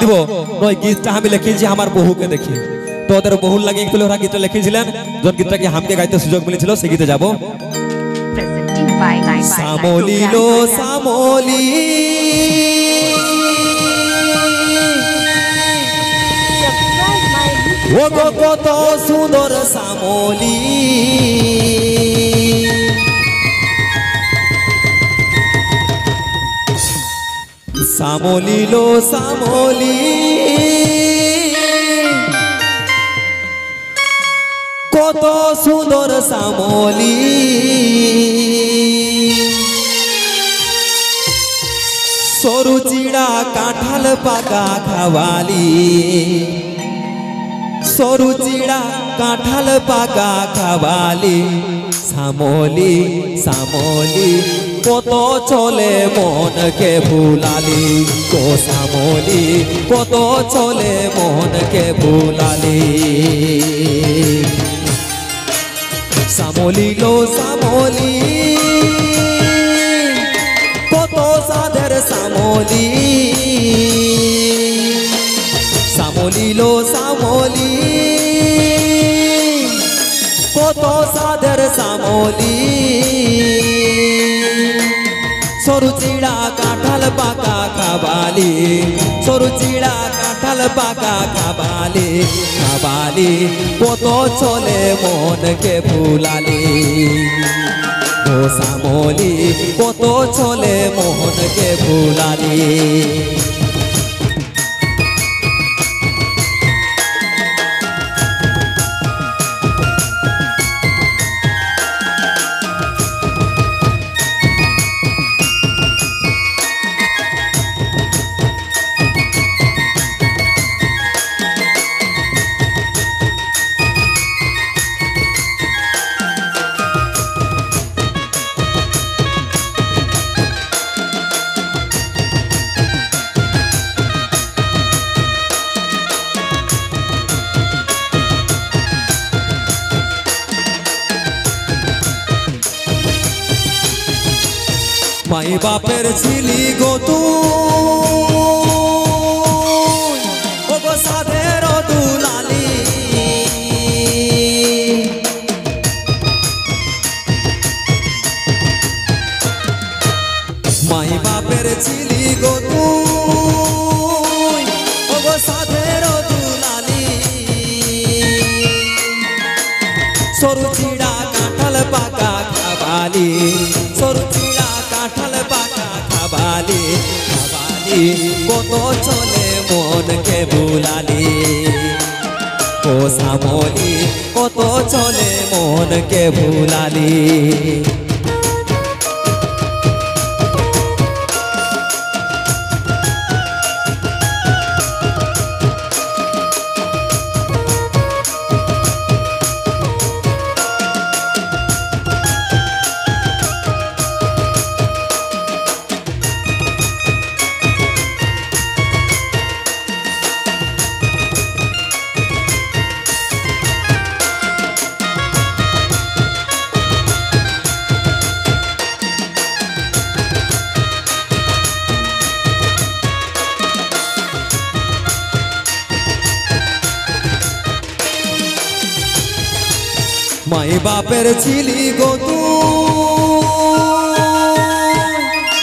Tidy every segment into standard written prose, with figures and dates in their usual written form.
দিব নয় গীতটা আমি লিখেছি আমার বহুকে দেখি তো ওদের বহুর লাগে একটু ওরা গীতটা লিখেছিলেন যখন গীতটা কি হামকে গাইতে সুযোগ মিলেছিল সেই গীতে যাব সামলি লো সামলি ও গো কত সুন্দর সামলি সামলি লো সামলি কত সুন্দর সামলি সরু চিড়া কাঁঠাল পাকা খাওয়ালি সরু চিড়া কাঁঠাল পাকা খাওয়ালি সামলি সামলি কত চলে মনকে ভুলালি তো সামলি কত চলে মনকে ভুলালি সামলি লো সামলি কত সাদের সামলি সামলি লো সামলি কত সাদের সামলি সরু চিড়া কাঁঠাল পাকা খাবালি সরু চিড়া কাঁঠাল পাকা খাবালি খাবালি কত চলে মনকে ভুলালি ও সামলি কত চলে মনকে ভুলালি মাই বাপের ছিলি গো তুই ও গো সাধের দুলালি মাই বাপের ছিলি গো তুই ও গো সাধের দুলালি সরু চিড়া কাঁঠাল পাকা খাবালি সরু চিড়া কাঁঠাল পাকা খাবালি খাবালি কত চলে মনকে ভুলালি ও সামলি কত চলে মনকে ভুলালি মাই বাপের ছিলি গো তুই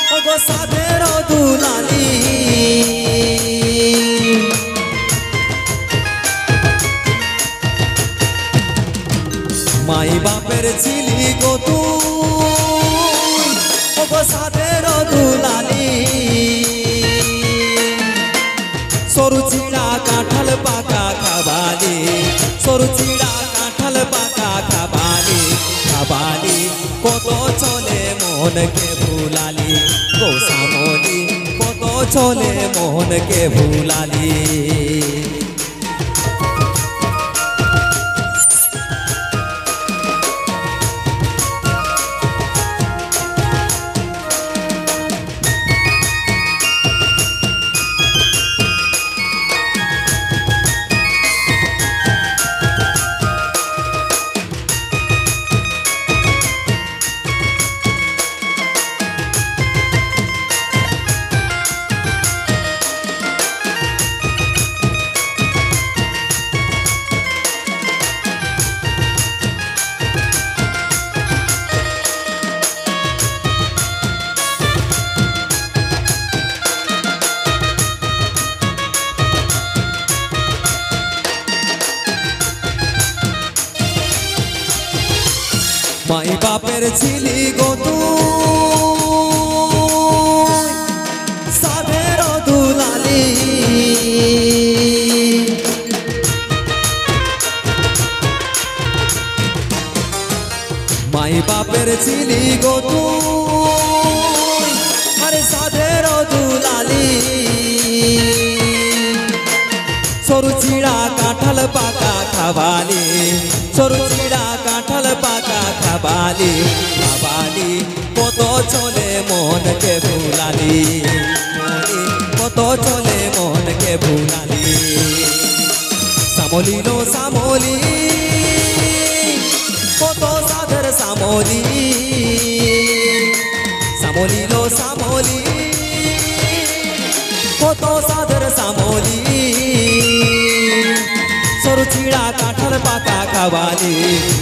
ও গো সাধের দুলালি মাই বাপের ছিলি গো তুই ও গো সাধের দুলালি সরু চিড়া কাঁঠাল পাকা খাবালি সরু চিড়া কাঁঠাল পাকা খাবালি খাবালি কত চলে মনকে ভুলালি গো সামলি কত চলে মনকে ভুলালি মাই বাপের ছিলি গো তুই সাধের দুলালি মাই বাপের ছিলি গো তুই আরে সাধের দুলালি সরু চিড়া কাঁঠাল পাকা খাবালি সরু চিড়া কাঁঠাল পাকা খাবালি খাবালি কত চলে মনকে ভুলালি কত চলে মনকে ভুলালি সামলি নো সামলি কত সাধের সামলি সামলি লো সামলি কত সাধের সামলি সরু চিড়া কাঁঠাল পাকা খাবালি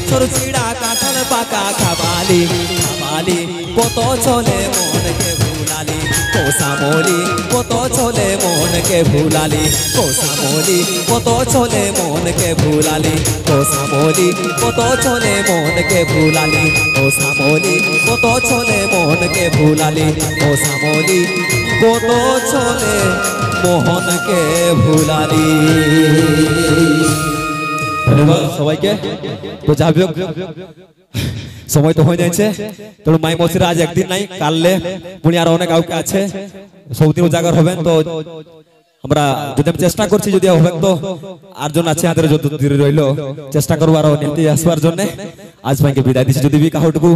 সরু চিড়া কাঁঠাল পাকা খাবালি খাবালি কত চলে মনকে ভুলালি ও সামলি কত চলে মনকে ভুলালি ও সামলি কত চলে মনকে ভুলালি ও সামলি কত চলে মনকে ভুলালি ও সামলি কত চলে মনকে ভুলালি ও সামলি কত চলে মোহনকে ভুলালি। ধন্যবাদ সবাইকে। তো যাবে সময় তো হয়ে যাচ্ছে, তো মাই মসির আজ একদিন নাই, কাললে পুনি আর অনেক কাউকে আছে, সবদিন উজাগর হবেন। তো আমরা যদি আমি চেষ্টা করছি যদি হবেন তো আরজন আছে আমাদের যত দূরে রইল চেষ্টা করবো আরো নিতে আসবার জন্য। আজ ভাইকে বিদায় দিচ্ছি, যদি কাউটুকু